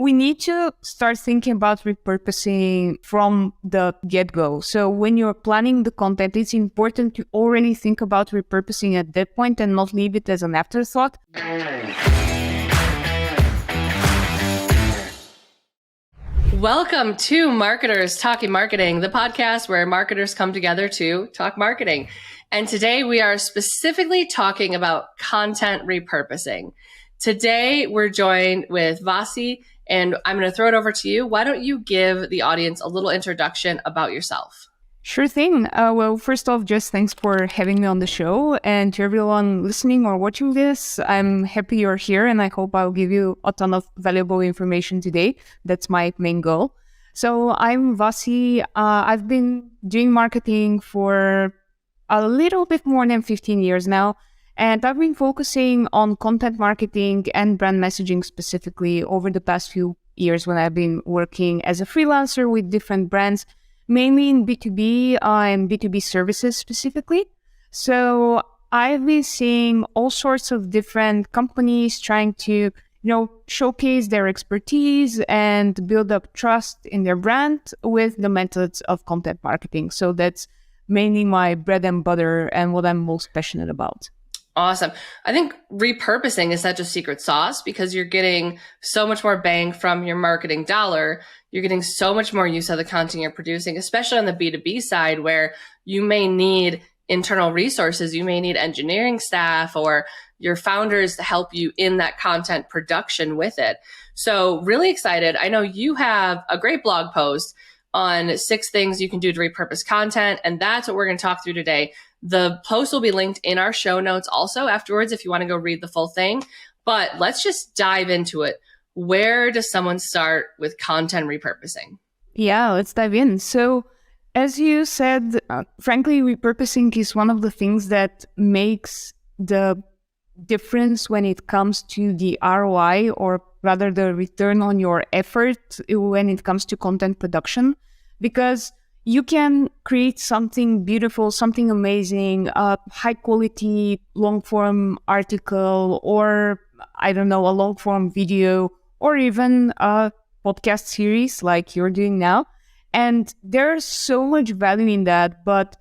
we need to start thinking about repurposing from the get-go. So when you're planning the content, it's important to already think about repurposing at that point and not leave it as an afterthought. Welcome to Marketers Talking Marketing, the podcast where marketers come together to talk marketing. And today we are specifically talking about content repurposing. Today we're joined with Vasi, and I'm going to throw it over to you. Why don't you give the audience a little introduction about yourself? Sure thing. Well, first off, Jess, thanks for having me on the show. And to everyone listening or watching this, I'm happy you're here, and I hope I'll give you a ton of valuable information today. That's my main goal. So I'm Vasi. I've been doing marketing for a little bit more than 15 years now. And I've been focusing on content marketing and brand messaging specifically over the past few years when I've been working as a freelancer with different brands, mainly in B2B and B2B services specifically. So I've been seeing all sorts of different companies trying to, showcase their expertise and build up trust in their brand with the methods of content marketing. So that's mainly my bread and butter and what I'm most passionate about. Awesome. I think repurposing is such a secret sauce because you're getting so much more bang from your marketing dollar. You're getting so much more use of the content you're producing, especially on the B2B side where you may need internal resources. You may need engineering staff or your founders to help you in that content production with it. So really excited. I know you have a great blog post on 6 things you can do to repurpose content. And that's what we're going to talk through today. The post will be linked in our show notes also afterwards if you want to go read the full thing. But let's just dive into it. Where does someone start with content repurposing? Yeah, let's dive in. So as you said, frankly, repurposing is one of the things that makes the difference when it comes to the ROI, or rather the return on your effort when it comes to content production, because you can create something beautiful, something amazing, a high quality long form article, or a long form video, or even a podcast series like you're doing now. And there's so much value in that, but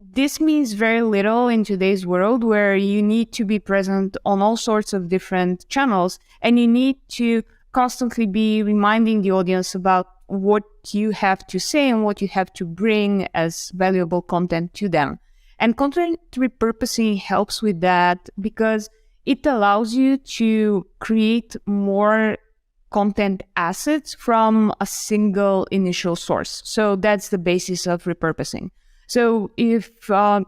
this means very little in today's world where you need to be present on all sorts of different channels, and you need to constantly be reminding the audience about what you have to say and what you have to bring as valuable content to them. And content repurposing helps with that because it allows you to create more content assets from a single initial source. So that's the basis of repurposing. So if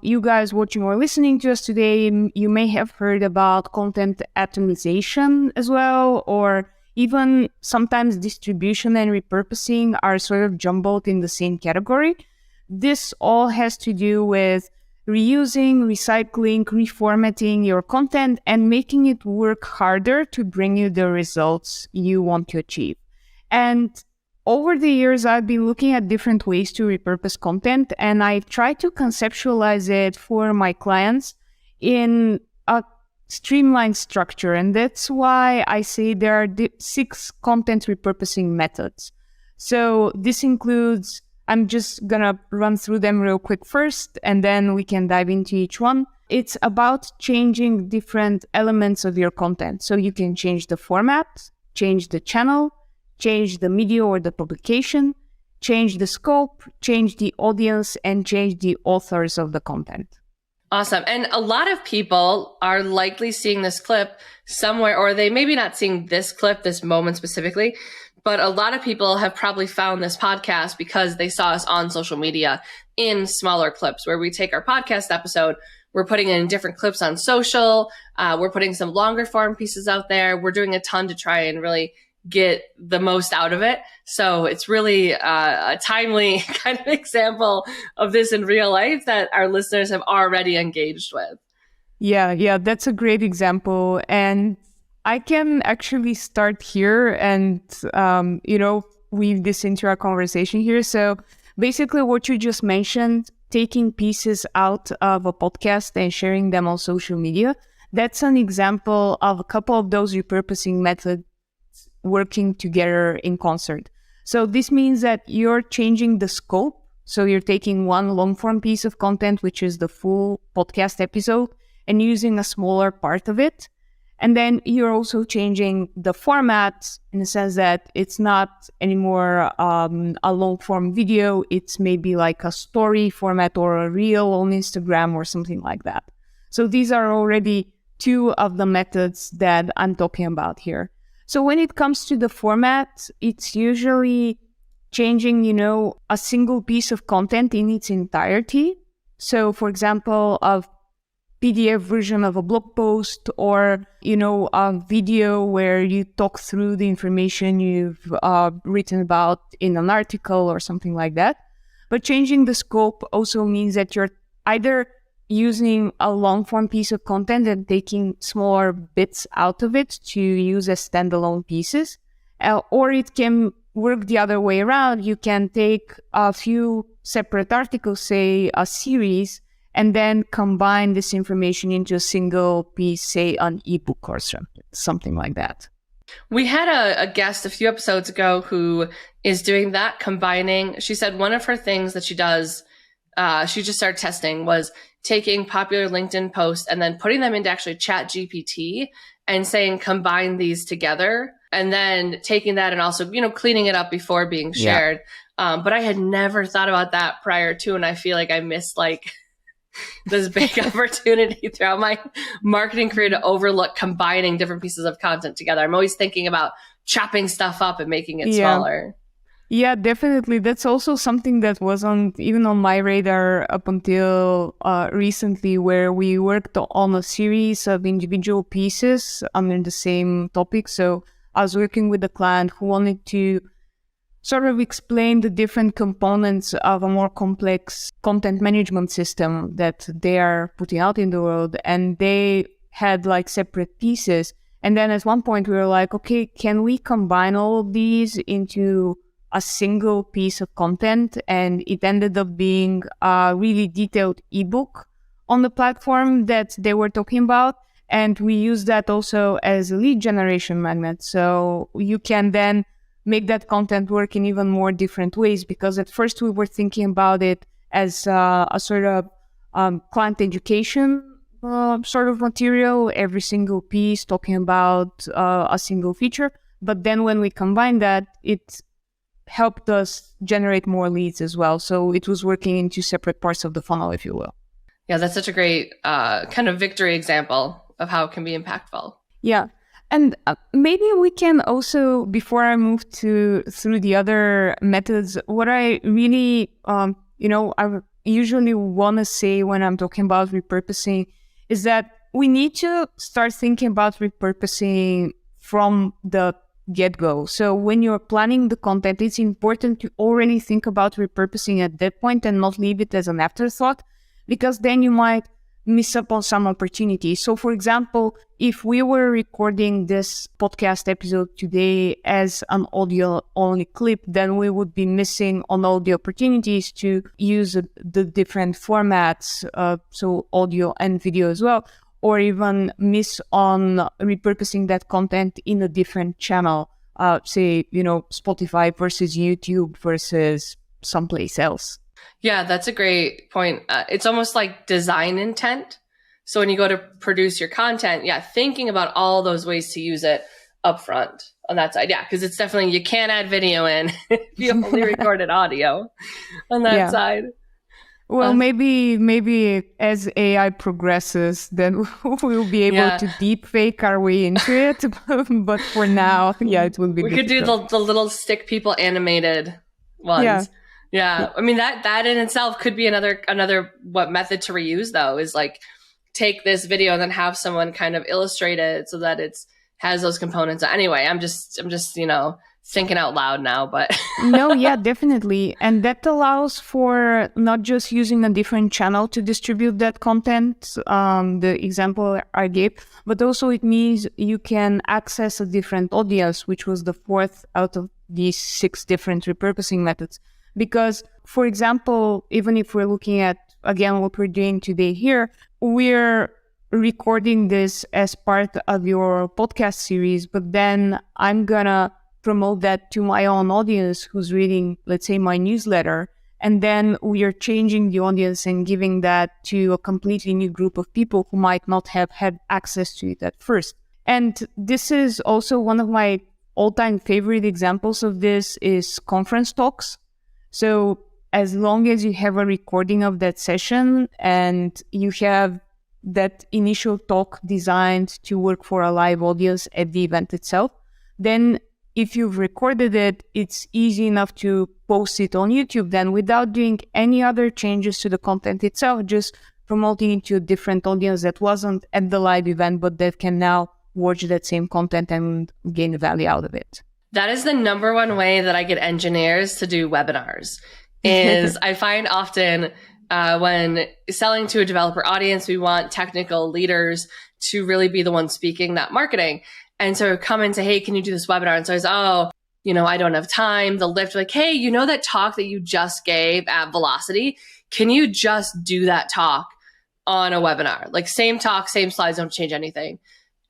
you guys watching or listening to us today, you may have heard about content atomization as well, or even sometimes distribution and repurposing are sort of jumbled in the same category. This all has to do with reusing, recycling, reformatting your content and making it work harder to bring you the results you want to achieve. And over the years, I've been looking at different ways to repurpose content, and I try to conceptualize it for my clients in a streamlined structure. And that's why I say there are 6 content repurposing methods. So this includes, I'm just going to run through them real quick first, and then we can dive into each one. It's about changing different elements of your content. So you can change the format, change the channel, change the media or the publication, change the scope, change the audience, and change the authors of the content. Awesome. And a lot of people are likely seeing this clip somewhere, or they maybe not seeing this clip, this moment specifically, but a lot of people have probably found this podcast because they saw us on social media in smaller clips where we take our podcast episode, we're putting in different clips on social, we're putting some longer form pieces out there. We're doing a ton to try and really get the most out of it. So it's really a timely kind of example of this in real life that our listeners have already engaged with. Yeah, that's a great example. And I can actually start here and, weave this into our conversation here. So basically what you just mentioned, taking pieces out of a podcast and sharing them on social media, that's an example of a couple of those repurposing methods working together in concert. So this means that you're changing the scope. So you're taking one long form piece of content, which is the full podcast episode, and using a smaller part of it. And then you're also changing the format in the sense that it's not anymore a long form video. It's maybe like a story format or a reel on Instagram or something like that. So these are already two of the methods that I'm talking about here. So when it comes to the format, it's usually changing, a single piece of content in its entirety. So for example, a PDF version of a blog post, or, a video where you talk through the information you've written about in an article or something like that. But changing the scope also means that you're either using a long form piece of content and taking smaller bits out of it to use as standalone pieces, or it can work the other way around. You can take a few separate articles, say a series, and then combine this information into a single piece, say an ebook or something like that. We had a guest a few episodes ago who is doing that, combining. She said one of her things that she does, she just started testing, was taking popular LinkedIn posts and then putting them into actually Chat GPT and saying, combine these together, and then taking that and also, cleaning it up before being shared. Yeah. But I had never thought about that prior to, and I feel like I missed this big opportunity throughout my marketing career to overlook combining different pieces of content together. I'm always thinking about chopping stuff up and making it smaller. Yeah, definitely. That's also something that wasn't even on my radar up until recently, where we worked on a series of individual pieces under the same topic. So I was working with a client who wanted to sort of explain the different components of a more complex content management system that they are putting out in the world. And they had separate pieces. And then at one point we were like, okay, can we combine all of these into a single piece of content? And it ended up being a really detailed ebook on the platform that they were talking about. And we use that also as a lead generation magnet. So you can then make that content work in even more different ways, because at first we were thinking about it as a sort of client education sort of material, every single piece talking about a single feature. But then when we combined that, it helped us generate more leads as well. So it was working in two separate parts of the funnel, if you will. Yeah, that's such a great kind of victory example of how it can be impactful. Yeah. And maybe we can also, before I move through the other methods, what I really, I usually want to say when I'm talking about repurposing is that we need to start thinking about repurposing from the get-go. So when you're planning the content, it's important to already think about repurposing at that point and not leave it as an afterthought, because then you might miss up on some opportunities. So for example, if we were recording this podcast episode today as an audio only clip, then we would be missing on all the opportunities to use the different formats, so audio and video as well, or even miss on repurposing that content in a different channel, say, Spotify versus YouTube versus someplace else. Yeah, that's a great point. It's almost like design intent. So when you go to produce your content, thinking about all those ways to use it upfront on that side. Yeah, because it's definitely, you can't add video in if you only recorded audio on that side. Well, maybe as AI progresses, then we'll be able to deep fake our way into it. But for now, it will be We difficult. could do the little stick people animated ones. Yeah. I mean, that in itself could be another method to reuse, though, is take this video and then have someone kind of illustrate it so that has those components. Anyway, I'm just thinking out loud now, but No, definitely. And that allows for not just using a different channel to distribute that content, the example I gave, but also it means you can access a different audience, which was the fourth out of these 6 different repurposing methods. Because, for example, even if we're looking at, again, what we're doing today here, we're recording this as part of your podcast series, but then I'm gonna promote that to my own audience who's reading, let's say, my newsletter. And then we are changing the audience and giving that to a completely new group of people who might not have had access to it at first. And this is also one of my all-time favorite examples of this is conference talks. So as long as you have a recording of that session and you have that initial talk designed to work for a live audience at the event itself, then if you've recorded it, it's easy enough to post it on YouTube then without doing any other changes to the content itself, just promoting it to a different audience that wasn't at the live event, but that can now watch that same content and gain value out of it. That is the number one way that I get engineers to do webinars. Is I find often when selling to a developer audience, we want technical leaders to really be the ones speaking that marketing. And so come and say, hey, can you do this webinar? And so I was, I don't have time. They'll lift like, hey, that talk that you just gave at Velocity? Can you just do that talk on a webinar? Like same talk, same slides, don't change anything.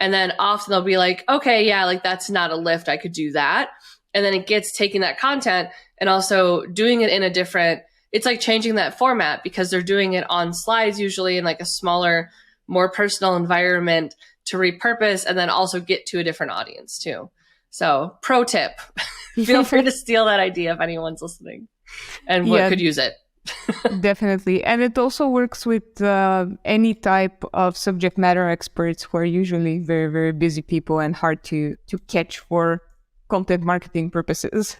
And then often they'll be like, okay, yeah, like that's not a lift. I could do that. And then it gets taking that content and also doing it in a different, it's like changing that format because they're doing it on slides usually in like a smaller, more personal environment to repurpose and then also get to a different audience too. So pro tip, feel free to steal that idea if anyone's listening and could use it. Definitely. And it also works with any type of subject matter experts who are usually very, very busy people and hard to catch for content marketing purposes.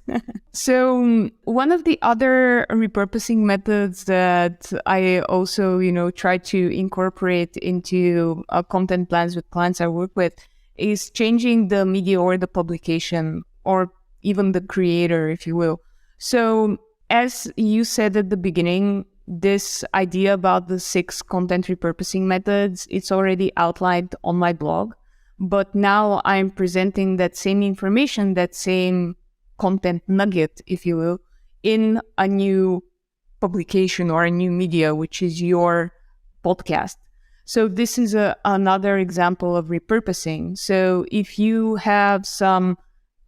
So one of the other repurposing methods that I also, try to incorporate into content plans with clients I work with is changing the media or the publication or even the creator, if you will. So as you said at the beginning, this idea about the 6 content repurposing methods, it's already outlined on my blog. But now I'm presenting that same information, that same content nugget, if you will, in a new publication or a new media, which is your podcast. So this is another example of repurposing. So if you have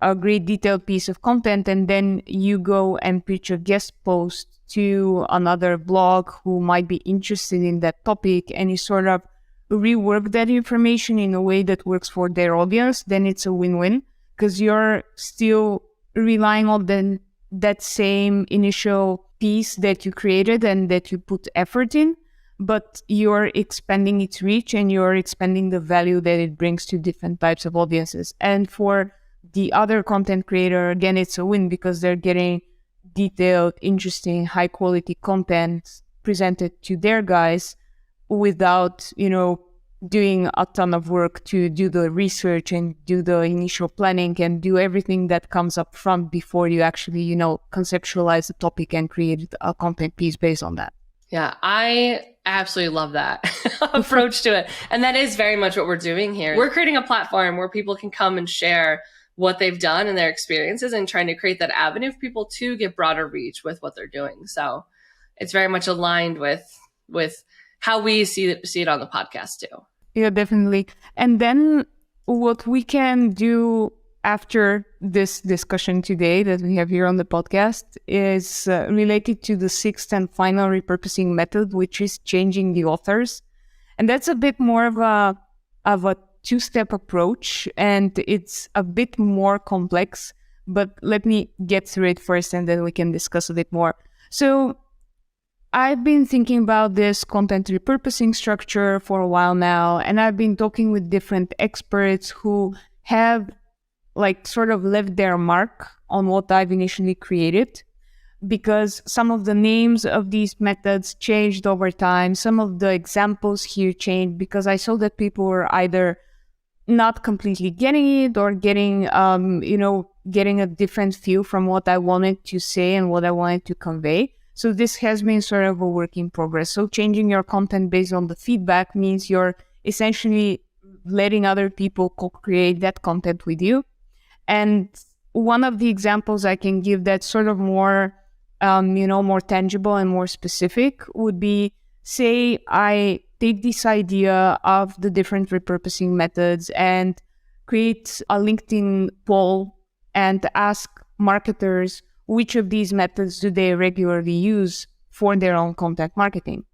a great detailed piece of content and then you go and pitch a guest post to another blog who might be interested in that topic and you sort of rework that information in a way that works for their audience, then it's a win-win because you're still relying on that same initial piece that you created and that you put effort in, but you're expanding its reach and you're expanding the value that it brings to different types of audiences. And for the other content creator, again, it's a win because they're getting detailed, interesting, high-quality content presented to their guys without, doing a ton of work to do the research and do the initial planning and do everything that comes up front before you actually, conceptualize the topic and create a content piece based on that. Yeah, I absolutely love that approach to it. And that is very much what we're doing here. We're creating a platform where people can come and share what they've done and their experiences and trying to create that avenue for people to get broader reach with what they're doing. So it's very much aligned with how we see it on the podcast too. Yeah, definitely. And then what we can do after this discussion today that we have here on the podcast is related to the 6th and final repurposing method, which is changing the authors. And that's a bit more of a 2-step approach, and it's a bit more complex, but let me get through it first and then we can discuss a bit more. So I've been thinking about this content repurposing structure for a while now, and I've been talking with different experts who have sort of left their mark on what I've initially created, because some of the names of these methods changed over time. Some of the examples here changed because I saw that people were either not completely getting it or getting a different feel from what I wanted to say and what I wanted to convey. So this has been sort of a work in progress. So changing your content based on the feedback means you're essentially letting other people co-create that content with you. And one of the examples I can give that's sort of more, more tangible and more specific would be, say I take this idea of the different repurposing methods and create a LinkedIn poll and ask marketers which of these methods do they regularly use for their own content marketing.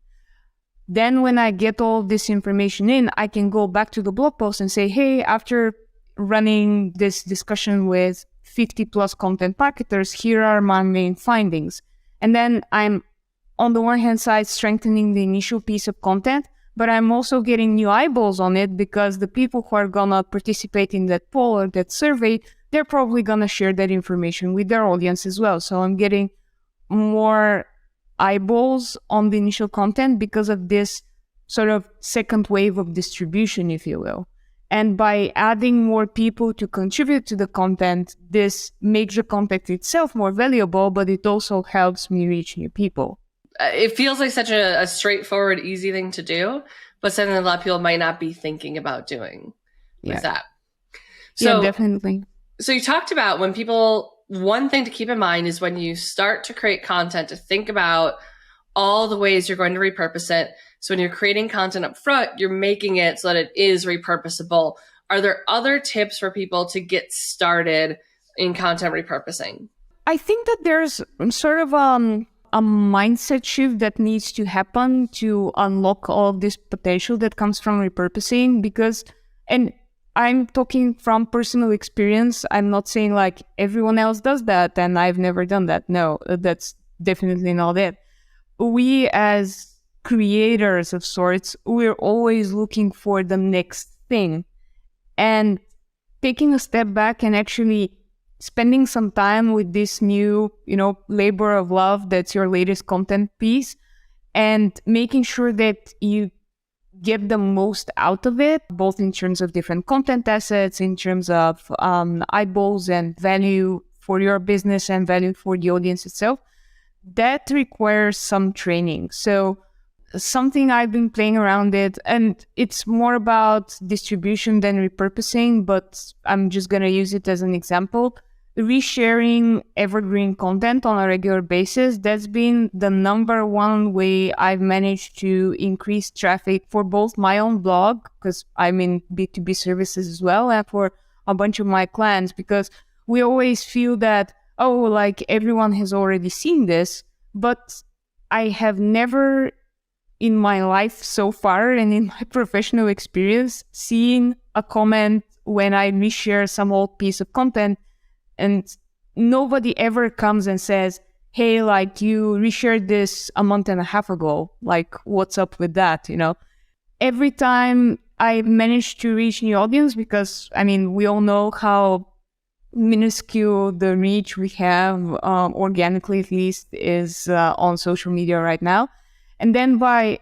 Then when I get all this information in, I can go back to the blog post and say, hey, after running this discussion with 50 plus content marketers, here are my main findings. And then I'm, on the one hand side, strengthening the initial piece of content, but I'm also getting new eyeballs on it because the people who are gonna participate in that poll or that survey, they're probably gonna share that information with their audience as well. So I'm getting more eyeballs on the initial content because of this sort of second wave of distribution, if you will. And by adding more people to contribute to the content, this makes the content itself more valuable, but it also helps me reach new people. It feels like such a straightforward, easy thing to do, but something that a lot of people might not be thinking about doing with that. So, yeah, definitely. So you talked about when people, one thing to keep in mind is when you start to create content, to think about all the ways you're going to repurpose it. So when you're creating content up front, you're making it so that it is repurposable. Are there other tips for people to get started in content repurposing? I think that there's sort of a mindset shift that needs to happen to unlock all of this potential that comes from repurposing because, and I'm talking from personal experience. I'm not saying like everyone else does that and I've never done that. No, that's definitely not it. We as creators of sorts, we're always looking for the next thing. And taking a step back and actually spending some time with this new, labor of love that's your latest content piece and making sure that you get the most out of it, both in terms of different content assets, in terms of eyeballs and value for your business and value for the audience itself, that requires some training. So something I've been playing around it, and it's more about distribution than repurposing, but I'm just going to use it as an example. Resharing evergreen content on a regular basis, that's been the number one way I've managed to increase traffic for both my own blog, because I'm in B2B services as well, and for a bunch of my clients, because we always feel that, like everyone has already seen this, but I have never in my life so far and in my professional experience seen a comment when I reshare some old piece of content and nobody ever comes and says, hey, like you reshared this a month and a half ago, like what's up with that, Every time I manage to reach new audience, because we all know how minuscule the reach we have, organically at least, is on social media right now. And then by,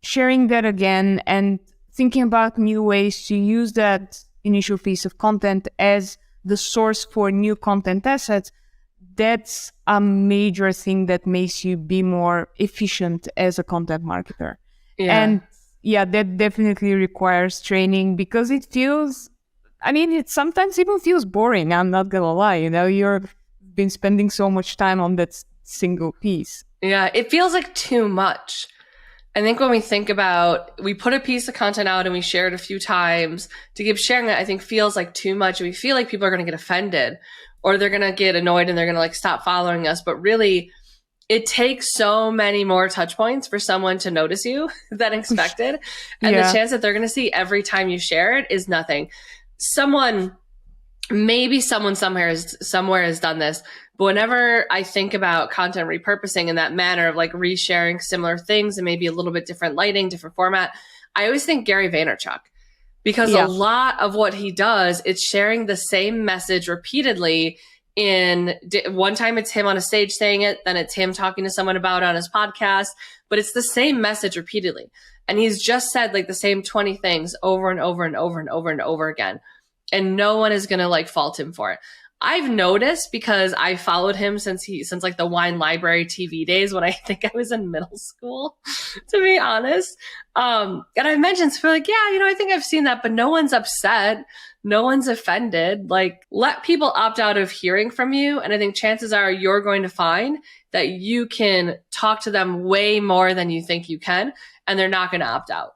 sharing that again and thinking about new ways to use that initial piece of content as the source for new content assets, that's a major thing that makes you be more efficient as a content marketer. Yeah. And that definitely requires training because it feels, it sometimes even feels boring. I'm not gonna lie, you've been spending so much time on that single piece. Yeah, it feels like too much. I think when we think about, we put a piece of content out and we share it a few times, to keep sharing it, I think feels like too much. We feel like people are going to get offended or they're going to get annoyed and they're going to stop following us. But really, it takes so many more touch points for someone to notice you than expected. And the chance that they're going to see every time you share it is nothing. Maybe someone somewhere has done this, but whenever I think about content repurposing in that manner of resharing similar things and maybe a little bit different lighting, different format, I always think Gary Vaynerchuk, because a lot of what he does, it's sharing the same message repeatedly. One time it's him on a stage saying it, then it's him talking to someone about it on his podcast, but it's the same message repeatedly. And he's just said the same 20 things over and over and over and over and over again. And no one is going to fault him for it. I've noticed because I followed him since the Wine Library TV days when I think I was in middle school, to be honest. And I mentioned, so I think I've seen that, but no one's upset. No one's offended. Let people opt out of hearing from you. And I think chances are you're going to find that you can talk to them way more than you think you can. and they're not going to opt out.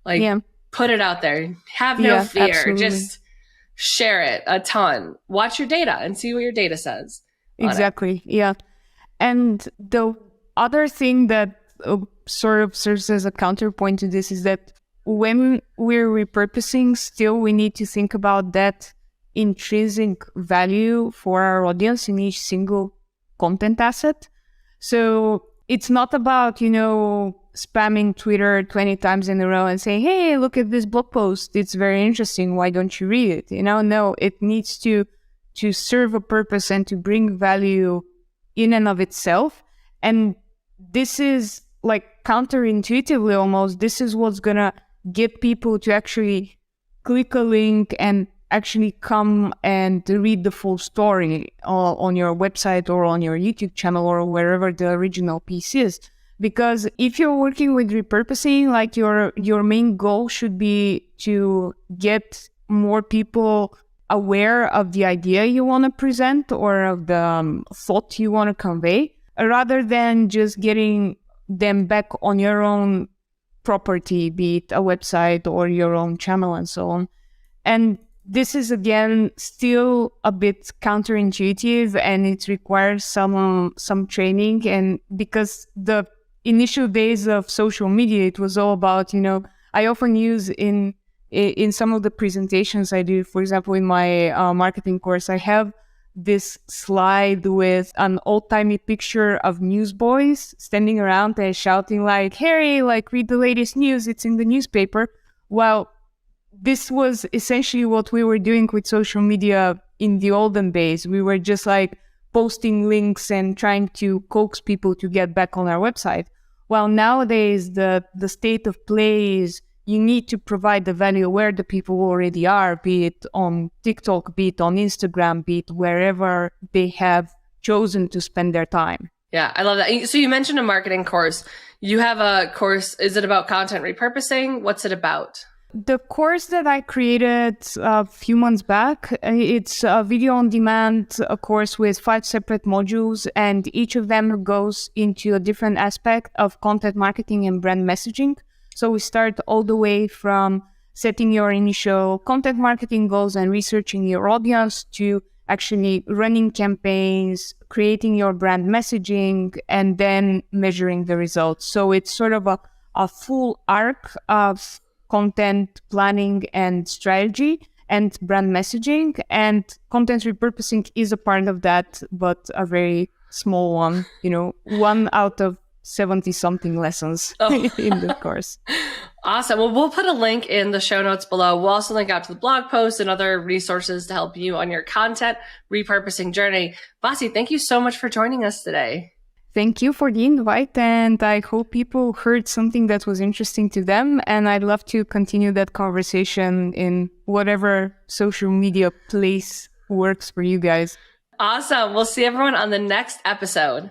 Like, Yeah. put it out there. Have no fear. Absolutely. Just share it a ton. Watch your data and see what your data says. Exactly. Yeah. And the other thing that sort of serves as a counterpoint to this is that when we're repurposing, still we need to think about that intrinsic value for our audience in each single content asset. So it's not about, spamming Twitter 20 times in a row and saying, hey, look at this blog post. It's very interesting. Why don't you read it? No, it needs to serve a purpose and to bring value in and of itself. And this is like counterintuitively almost, this is what's going to get people to actually click a link and actually come and read the full story on your website or on your YouTube channel or wherever the original piece is. Because if you're working with repurposing, like your main goal should be to get more people aware of the idea you want to present or of the thought you want to convey, rather than just getting them back on your own property, be it a website or your own channel and so on. And this is, again, still a bit counterintuitive, and it requires some training. And because the initial days of social media, it was all about, I often use in some of the presentations I do, for example, in my marketing course, I have this slide with an old-timey picture of newsboys standing around and shouting like, Harry, like, read the latest news, it's in the newspaper. Well, this was essentially what we were doing with social media in the olden days. We were just like posting links and trying to coax people to get back on our website. Well, nowadays, the state of play is you need to provide the value where the people already are, be it on TikTok, be it on Instagram, be it wherever they have chosen to spend their time. Yeah, I love that. So you mentioned a marketing course. You have a course. Is it about content repurposing? What's it about? The course that I created a few months back, it's a video on demand, a course with 5 separate modules, and each of them goes into a different aspect of content marketing and brand messaging. So we start all the way from setting your initial content marketing goals and researching your audience to actually running campaigns, creating your brand messaging, and then measuring the results. So it's sort of a full arc of content planning and strategy and brand messaging, and content repurposing is a part of that, but a very small one, one out of 70 something lessons in the course. Awesome. Well, we'll put a link in the show notes below. We'll also link out to the blog post and other resources to help you on your content repurposing journey. Vasi, thank you so much for joining us today. Thank you for the invite, and I hope people heard something that was interesting to them, and I'd love to continue that conversation in whatever social media place works for you guys. Awesome. We'll see everyone on the next episode.